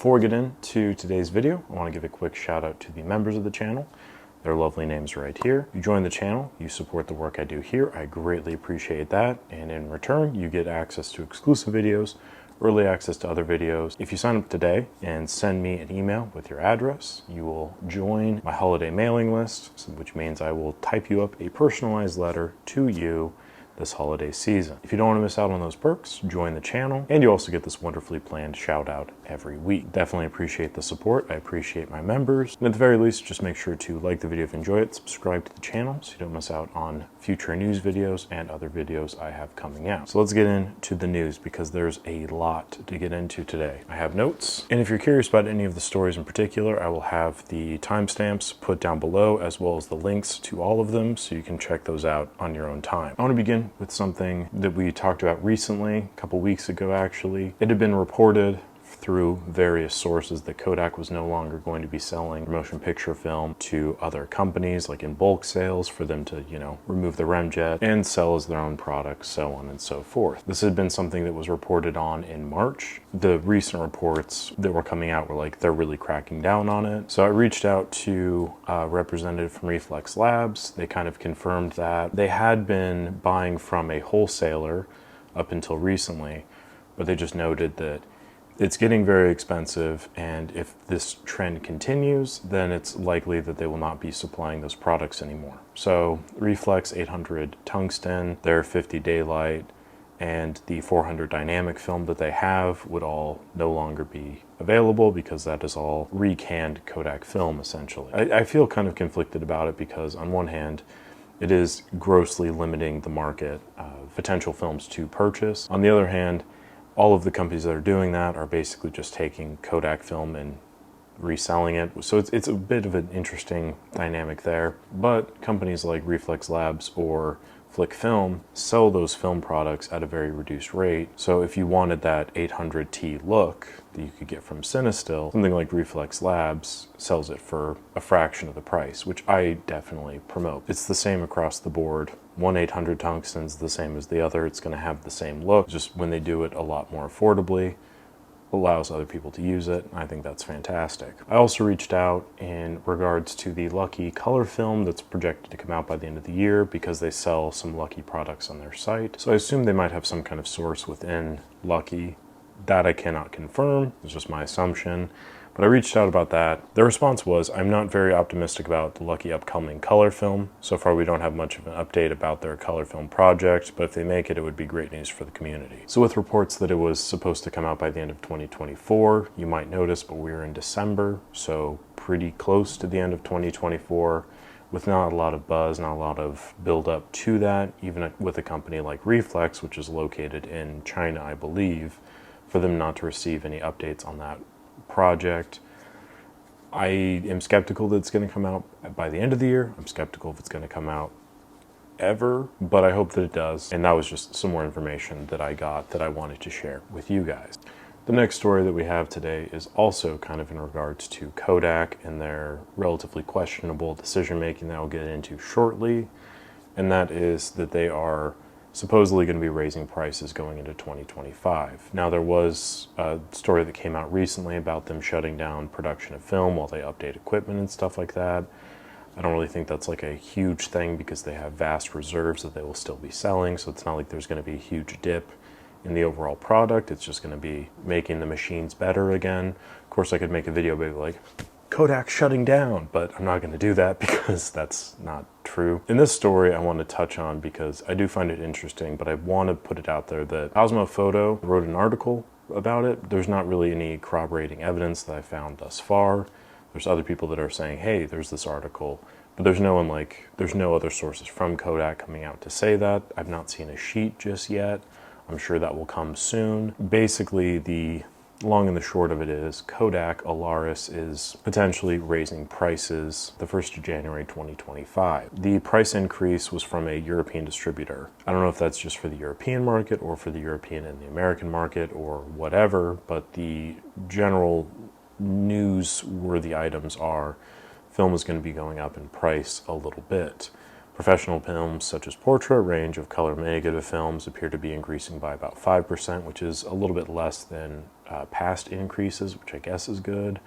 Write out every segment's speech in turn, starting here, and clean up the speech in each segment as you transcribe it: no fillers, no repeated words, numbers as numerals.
Before we get into today's video, I want to give a quick shout out to the members of the channel. Their lovely names right here. You join the channel, you support the work I do here. I greatly appreciate that. And in return, you get access to exclusive videos, early access to other videos. If you sign up today and send me an email with your address, you will join my holiday mailing list, which means I will type you up a personalized letter to you this holiday season. If you don't want to miss out on those perks, join the channel, and you also get this wonderfully planned shout out every week. Definitely appreciate the support. I appreciate my members. And at the very least, just make sure to like the video if you enjoy it, subscribe to the channel so you don't miss out on future news videos and other videos I have coming out. So let's get into the news because there's a lot to get into today. I have notes, and if you're curious about any of the stories in particular, I will have the timestamps put down below as well as the links to all of them so you can check those out on your own time. I want to begin with something that we talked about recently, a couple weeks ago actually. It had been reported through various sources that Kodak was no longer going to be selling motion picture film to other companies, like in bulk sales for them to, remove the remjet and sell as their own products, so on and so forth. This had been something that was reported on in March. The recent reports that were coming out were like, they're really cracking down on it. So I reached out to a representative from Reflx Labs. They kind of confirmed that they had been buying from a wholesaler up until recently, but they just noted that it's getting very expensive, and if this trend continues, then it's likely that they will not be supplying those products anymore. So Reflx 800 tungsten, their 50 daylight, and the 400 dynamic film that they have would all no longer be available because that is all recanned Kodak film, essentially. I feel kind of conflicted about it because on one hand, it is grossly limiting the market of potential films to purchase. On the other hand, all of the companies that are doing that are basically just taking Kodak film and reselling it. So it's a bit of an interesting dynamic there. But companies like Reflx Labs or Flick Film sell those film products at a very reduced rate. So if you wanted that 800T look that you could get from Cinestill, something like Reflx Labs sells it for a fraction of the price, which I definitely promote. It's the same across the board. One 800 tungsten's the same as the other. It's going to have the same look, just when they do it a lot more affordably, allows other people to use it. I think that's fantastic. I also reached out in regards to the Lucky color film that's projected to come out by the end of the year because they sell some Lucky products on their site. So I assume they might have some kind of source within Lucky. That I cannot confirm. It's just my assumption. But I reached out about that. Their response was, I'm not very optimistic about the Lucky upcoming color film. So far we don't have much of an update about their color film project, but if they make it, it would be great news for the community. So with reports that it was supposed to come out by the end of 2024, you might notice, but we're in December, so pretty close to the end of 2024, with not a lot of buzz, not a lot of build up to that, even with a company like Reflx, which is located in China, I believe, for them not to receive any updates on that project. I am skeptical that it's going to come out by the end of the year. I'm skeptical if it's going to come out ever, but I hope that it does. And that was just some more information that I got that I wanted to share with you guys. The next story that we have today is also kind of in regards to Kodak and their relatively questionable decision making that I'll get into shortly. And that is that they are supposedly going to be raising prices going into 2025. Now, there was a story that came out recently about them shutting down production of film while they update equipment and stuff like that. I don't really think that's like a huge thing because they have vast reserves that they will still be selling, so it's not like there's going to be a huge dip in the overall product. It's just going to be making the machines better again. Of course, I could make a video maybe like, Kodak shutting down, but I'm not going to do that because that's not true. In this story, I want to touch on because I do find it interesting, but I want to put it out there that Osmo Photo wrote an article about it. There's not really any corroborating evidence that I found thus far. There's other people that are saying, hey, there's this article, but there's no other sources from Kodak coming out to say that. I've not seen a sheet just yet. I'm sure that will come soon. Basically, the long and the short of it is Kodak Alaris is potentially raising prices the 1st of January 2025. The price increase was from a European distributor. I don't know if that's just for the European market or for the European and the American market or whatever, but the general newsworthy items are film is going to be going up in price a little bit. Professional films such as portrait, range of color negative films appear to be increasing by about 5%, which is a little bit less than past increases, which I guess is good.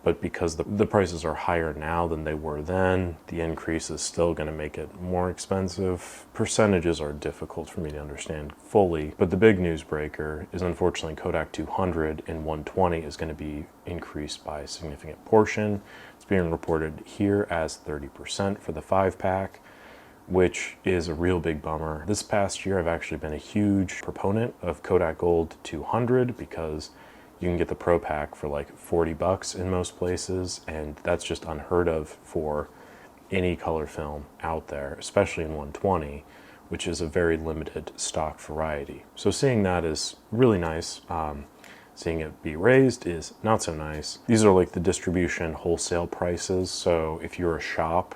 But because the prices are higher now than they were then, the increase is still going to make it more expensive. Percentages are difficult for me to understand fully, but the big news breaker is unfortunately Kodak 200 and 120 is going to be increased by a significant portion. It's being reported here as 30% for the 5-pack, which is a real big bummer. This past year, I've actually been a huge proponent of Kodak Gold 200 because you can get the Pro Pack for like $40 in most places, and that's just unheard of for any color film out there, especially in 120, which is a very limited stock variety. So seeing that is really nice. Seeing it be raised is not so nice. These are like the distribution wholesale prices, so if you're a shop,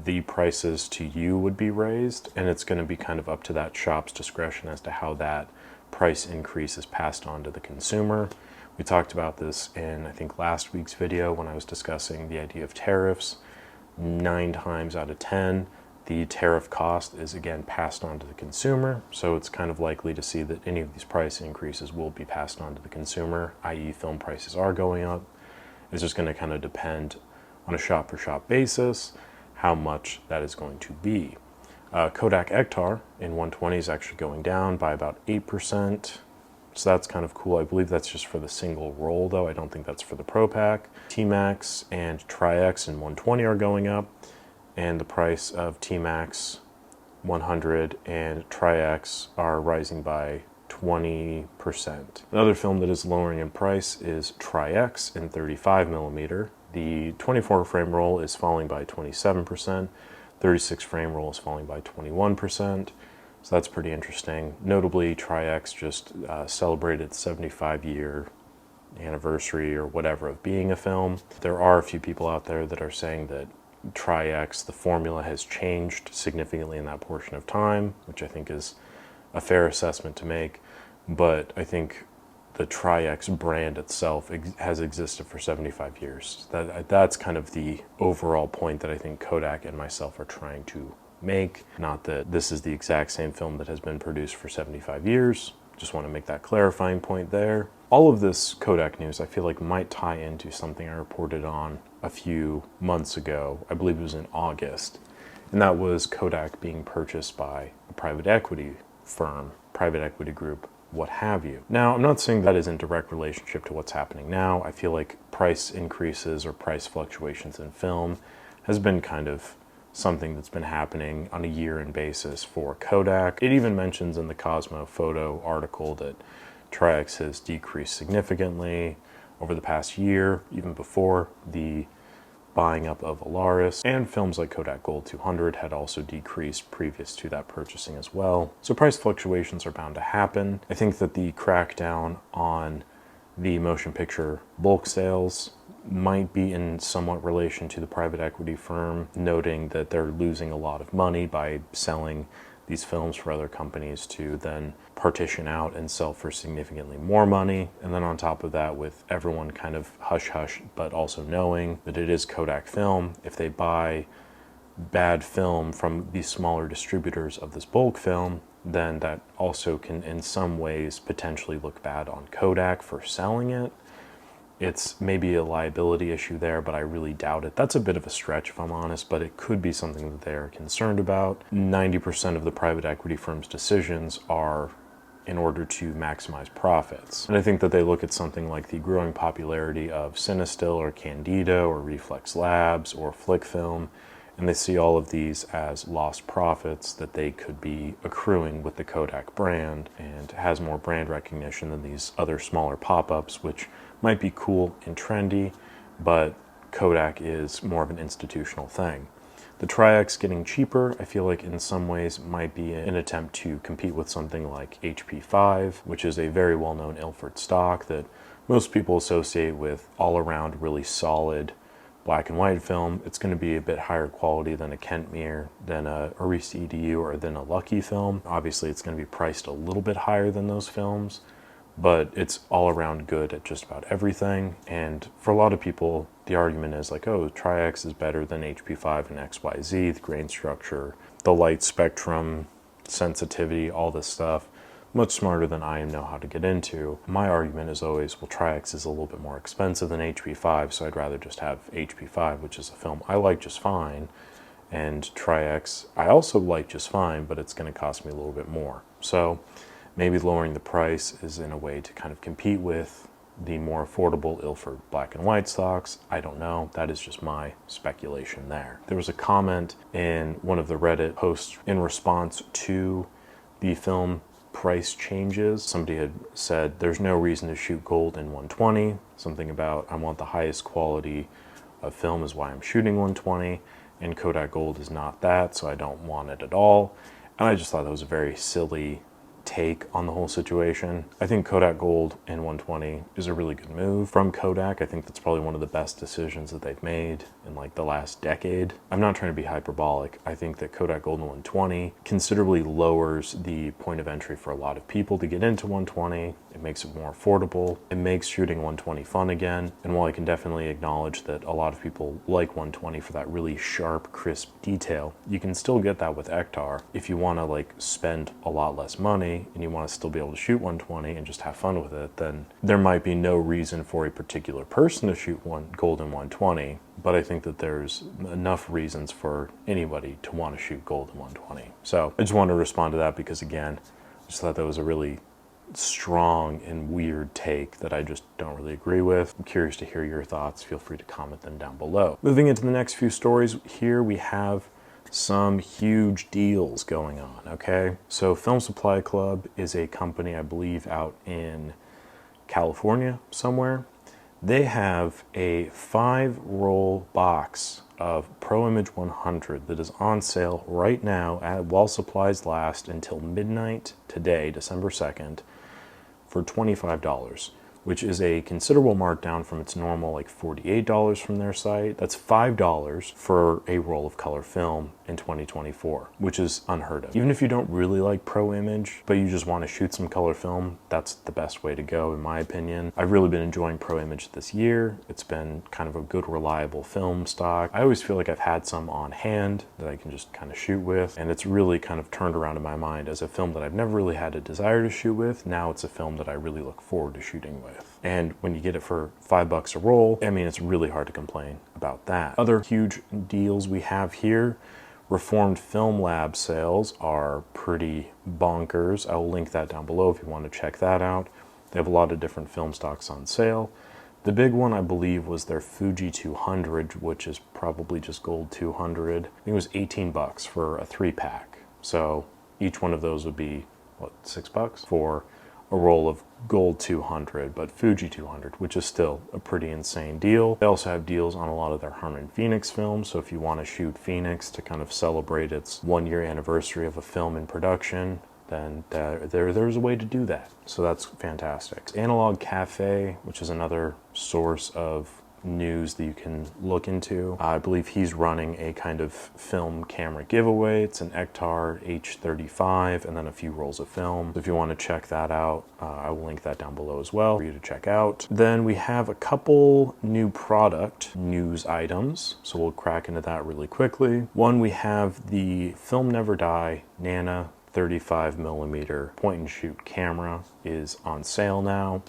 the prices to you would be raised, and it's going to be kind of up to that shop's discretion as to how that price increase is passed on to the consumer. We talked about this in, I think, last week's video when I was discussing the idea of tariffs. 9 times out of 10, the tariff cost is again passed on to the consumer, so it's kind of likely to see that any of these price increases will be passed on to the consumer, i.e. film prices are going up. It's just going to kind of depend on a shop-per-shop basis how much that is going to be. Kodak Ektar in 120 is actually going down by about 8%. So that's kind of cool. I believe that's just for the single roll though. I don't think that's for the Pro Pack. T-Max and Tri-X in 120 are going up, and the price of T-Max 100 and Tri-X are rising by 20%. Another film that is lowering in price is Tri-X in 35mm. The 24 frame roll is falling by 27%. 36 frame roll is falling by 21%. So that's pretty interesting. Notably, Tri-X just celebrated its 75-year anniversary or whatever of being a film. There are a few people out there that are saying that Tri-X, the formula, has changed significantly in that portion of time, which I think is a fair assessment to make. But I think the Tri-X brand itself has existed for 75 years. That's kind of the overall point that I think Kodak and myself are trying to make. Not that this is the exact same film that has been produced for 75 years. Just want to make that clarifying point there. All of this Kodak news I feel like might tie into something I reported on a few months ago. I believe it was in August. And that was Kodak being purchased by a private equity firm, private equity group, what have you. Now, I'm not saying that is in direct relationship to what's happening now. I feel like price increases or price fluctuations in film has been kind of something that's been happening on a year-end basis for Kodak. It even mentions in the Cosmo Photo article that Tri-X has decreased significantly over the past year, even before the buying up of Alaris, and films like Kodak Gold 200 had also decreased previous to that purchasing as well. So price fluctuations are bound to happen. I think that the crackdown on the motion picture bulk sales might be in somewhat relation to the private equity firm, noting that they're losing a lot of money by selling these films for other companies to then partition out and sell for significantly more money. And then on top of that, with everyone kind of hush-hush, but also knowing that it is Kodak film, if they buy bad film from these smaller distributors of this bulk film, then that also can in some ways potentially look bad on Kodak for selling it. It's maybe a liability issue there, but I really doubt it. That's a bit of a stretch if I'm honest, but it could be something that they're concerned about. 90% of the private equity firm's decisions are in order to maximize profits. And I think that they look at something like the growing popularity of Cinestill or Candida or Reflx Labs or Flick Film, and they see all of these as lost profits that they could be accruing with the Kodak brand, and has more brand recognition than these other smaller pop-ups, which might be cool and trendy, but Kodak is more of an institutional thing. The Tri-X getting cheaper, I feel like in some ways might be an attempt to compete with something like HP5, which is a very well-known Ilford stock that most people associate with all-around really solid black and white film. It's going to be a bit higher quality than a Kentmere, than a Arista EDU, or than a Lucky film. Obviously, it's going to be priced a little bit higher than those films, but it's all around good at just about everything. And for a lot of people, the argument is like, oh, Tri-X is better than HP5 and XYZ, the grain structure, the light spectrum, sensitivity, all this stuff, much smarter than I know how to get into. My argument is always, well, Tri-X is a little bit more expensive than HP5, so I'd rather just have HP5, which is a film I like just fine, and Tri-X I also like just fine, but it's going to cost me a little bit more. So maybe lowering the price is in a way to kind of compete with the more affordable Ilford black and white stocks. I don't know. That is just my speculation there. There was a comment in one of the Reddit posts in response to the film price changes. Somebody had said there's no reason to shoot gold in 120. Something about I want the highest quality of film is why I'm shooting 120, and Kodak Gold is not that, so I don't want it at all. And I just thought that was a very silly take on the whole situation. I think Kodak Gold in 120 is a really good move from Kodak. I think that's probably one of the best decisions that they've made in like the last decade. I'm not trying to be hyperbolic. I think that Kodak Gold in 120 considerably lowers the point of entry for a lot of people to get into 120. It makes it more affordable. It makes shooting 120 fun again. And while I can definitely acknowledge that a lot of people like 120 for that really sharp, crisp detail, you can still get that with Ektar if you want to like spend a lot less money and you want to still be able to shoot 120 and just have fun with it. Then there might be no reason for a particular person to shoot gold in 120, but I think that there's enough reasons for anybody to want to shoot gold in 120. So I just wanted to respond to that because, again, I just thought that was a really strong and weird take that I just don't really agree with. I'm curious to hear your thoughts. Feel free to comment them down below. Moving into the next few stories, here we have some huge deals going on, okay? So Film Supply Club is a company, I believe, out in California somewhere. They have a 5-roll box of Pro Image 100 that is on sale right now while supplies last until midnight today, December 2nd, for $25, which is a considerable markdown from its normal like $48 from their site. That's $5 for a roll of color film in 2024, which is unheard of. Even if you don't really like Pro Image, but you just want to shoot some color film, that's the best way to go in my opinion. I've really been enjoying Pro Image this year. It's been kind of a good, reliable film stock. I always feel like I've had some on hand that I can just kind of shoot with, and it's really kind of turned around in my mind as a film that I've never really had a desire to shoot with. Now it's a film that I really look forward to shooting with. And when you get it for $5 a roll, I mean, it's really hard to complain about that. Other huge deals we have here, Reformed Film Lab sales are pretty bonkers. I will link that down below if you want to check that out. They have a lot of different film stocks on sale. The big one, I believe, was their Fuji 200, which is probably just gold 200. I think it was $18 for a 3-pack. So each one of those would be, what, $6 for a roll of gold 200, but Fuji 200, which is still a pretty insane deal. They also have deals on a lot of their Harman Phoenix films, so if you want to shoot Phoenix to kind of celebrate its 1-year anniversary of a film in production, then there's a way to do that. So that's fantastic. Analog Cafe, which is another source of news that you can look into. I believe he's running a kind of film camera giveaway. It's an Ektar H35 and then a few rolls of film. So if you want to check that out, I will link that down below as well for you to check out. Then we have a couple new product news items, so we'll crack into that really quickly. One, we have the Film Never Die Nana 35mm point and shoot camera is on sale now.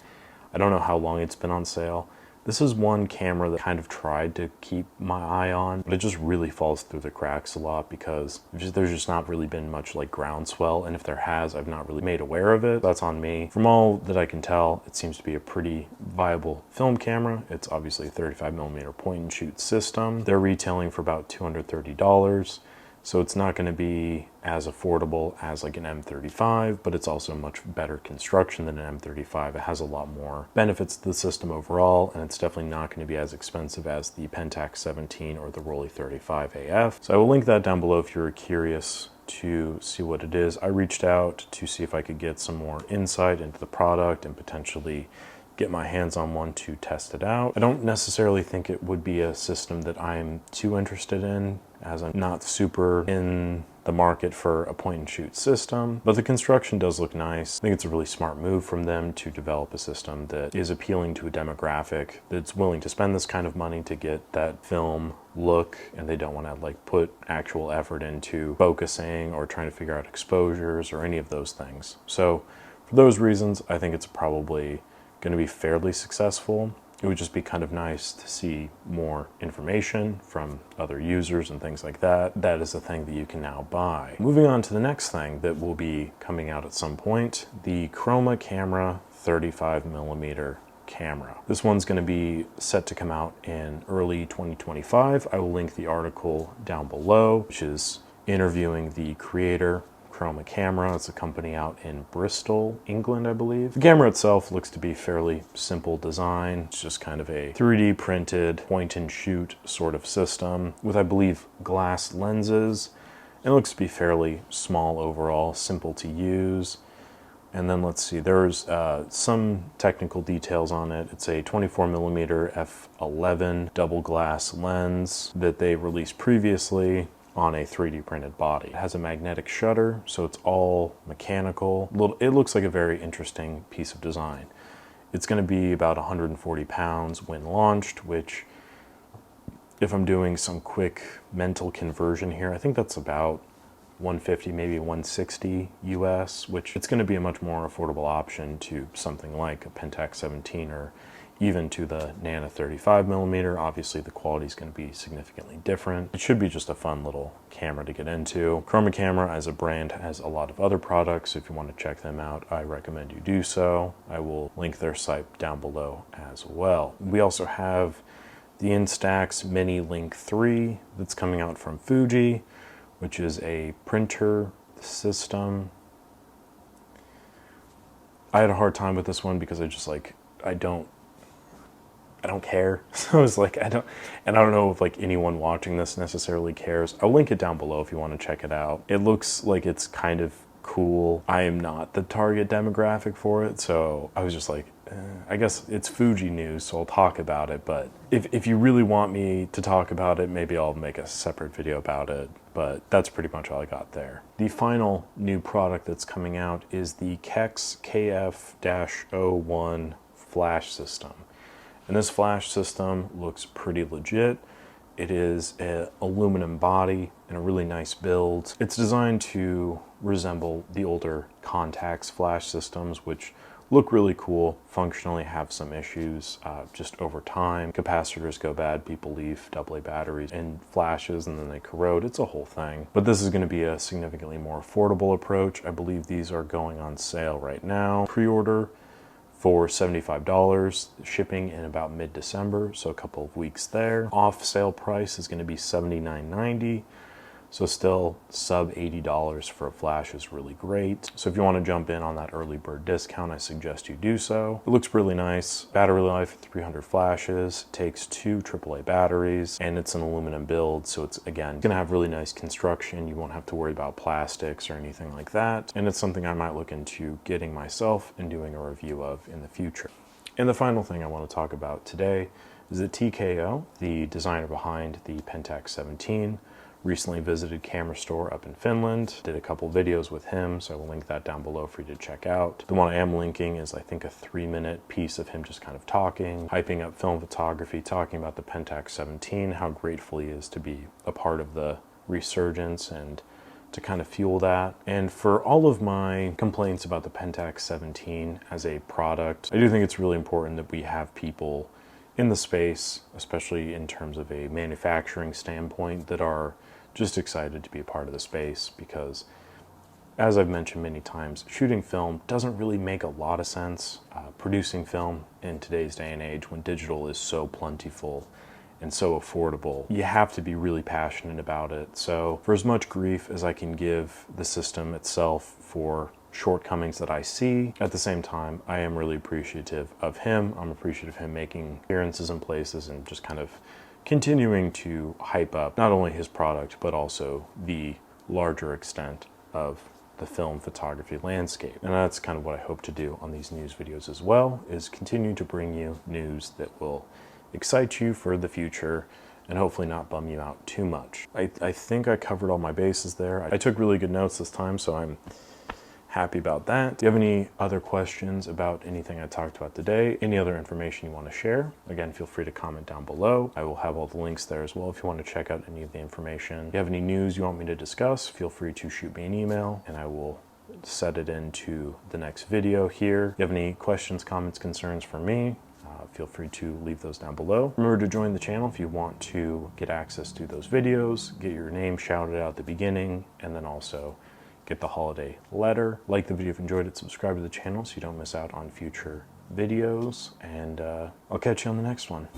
I don't know how long it's been on sale. This is one camera that kind of tried to keep my eye on, but it just really falls through the cracks a lot because there's just not really been much like groundswell, and if there has, I've not really made aware of it. That's on me. From all that I can tell, it seems to be a pretty viable film camera. It's obviously a 35mm point and shoot system. They're retailing for about $230. So it's not going to be as affordable as like an M35, but it's also much better construction than an M35. It has a lot more benefits to the system overall, and it's definitely not going to be as expensive as the Pentax 17 or the Rollei 35 AF. So I will link that down below if you're curious to see what it is. I reached out to see if I could get some more insight into the product and potentially get my hands on one to test it out. I don't necessarily think it would be a system that I'm too interested in, as I'm not super in the market for a point and shoot system, but the construction does look nice. I think it's a really smart move from them to develop a system that is appealing to a demographic that's willing to spend this kind of money to get that film look, and they don't want to like put actual effort into focusing or trying to figure out exposures or any of those things. So for those reasons, I think it's probably going to be fairly successful. It would just be kind of nice to see more information from other users and things like that. That is a thing that you can now buy. Moving on to the next thing that will be coming out at some point, the Chroma camera 35mm camera. This one's going to be set to come out in early 2025. I will link the article down below, which is interviewing the creator. Chroma camera. It's a company out in Bristol, England, I believe. The camera itself looks to be fairly simple design. It's just kind of a 3D printed point and shoot sort of system with, I believe, glass lenses. It looks to be fairly small overall, simple to use. And then let's see, there's some technical details on it. It's a 24mm f11 double glass lens that they released previously on a 3D printed body. It has a magnetic shutter, so it's all mechanical. It looks like a very interesting piece of design. It's going to be about 140 pounds when launched, which, if I'm doing some quick mental conversion here, I think that's about 150, maybe 160 US, which it's going to be a much more affordable option to something like a Pentax 17 or even to the Nano 35mm. Obviously the quality is going to be significantly different. It should be just a fun little camera to get into. Chroma Camera as a brand has a lot of other products. If you want to check them out, I recommend you do so. I will link their site down below as well. We also have the Instax Mini Link 3 that's coming out from Fuji, which is a printer system. I had a hard time with this one because I don't care. So I was like, I don't know if like anyone watching this necessarily cares. I'll link it down below if you want to check it out. It looks like it's kind of cool. I am not the target demographic for it, so I was just like, I guess it's Fuji news, so I'll talk about it, but if you really want me to talk about it, maybe I'll make a separate video about it, but that's pretty much all I got there. The final new product that's coming out is the Keks KF-01 flash system. And this flash system looks pretty legit. It is an aluminum body and a really nice build. It's designed to resemble the older Contax flash systems, which look really cool, functionally have some issues just over time. Capacitors go bad, people leave AA batteries in flashes and then they corrode. It's a whole thing. But this is going to be a significantly more affordable approach. I believe these are going on sale right now. Pre-order for $75, shipping in about mid-December, so a couple of weeks there. Off sale price is going to be $79.90, so still sub $80 for a flash is really great. So if you want to jump in on that early bird discount, I suggest you do so. It looks really nice. Battery life, 300 flashes, takes 2 AAA batteries, and it's an aluminum build, so it's, again, going to have really nice construction. You won't have to worry about plastics or anything like that, and it's something I might look into getting myself and doing a review of in the future. And the final thing I want to talk about today is that TKO, the designer behind the Pentax 17, recently visited Kamerastore up in Finland. Did a couple videos with him, so I will link that down below for you to check out. The one I am linking is, I think, a 3-minute piece of him just kind of talking, hyping up film photography, talking about the Pentax 17, how grateful he is to be a part of the resurgence and to kind of fuel that. And for all of my complaints about the Pentax 17 as a product, I do think it's really important that we have people in the space, especially in terms of a manufacturing standpoint, that are just excited to be a part of the space, because as I've mentioned many times, shooting film doesn't really make a lot of sense. Producing film in today's day and age, when digital is so plentiful and so affordable, you have to be really passionate about it. So for as much grief as I can give the system itself for shortcomings that I see, at the same time, I am really appreciative of him. I'm appreciative of him making appearances in places and just kind of continuing to hype up not only his product, but also the larger extent of the film photography landscape. And that's kind of what I hope to do on these news videos as well, is continue to bring you news that will excite you for the future and hopefully not bum you out too much. I think I covered all my bases there. I took really good notes this time, so I'm happy about that. Do you have any other questions about anything I talked about today? Any other information you want to share? Again, feel free to comment down below. I will have all the links there as well if you want to check out any of the information. If you have any news you want me to discuss, feel free to shoot me an email and I will set it into the next video here. If you have any questions, comments, concerns for me, feel free to leave those down below. Remember to join the channel if you want to get access to those videos, get your name shouted out at the beginning, and then also get the holiday letter. Like the video if you enjoyed it, subscribe to the channel so you don't miss out on future videos, and I'll catch you on the next one.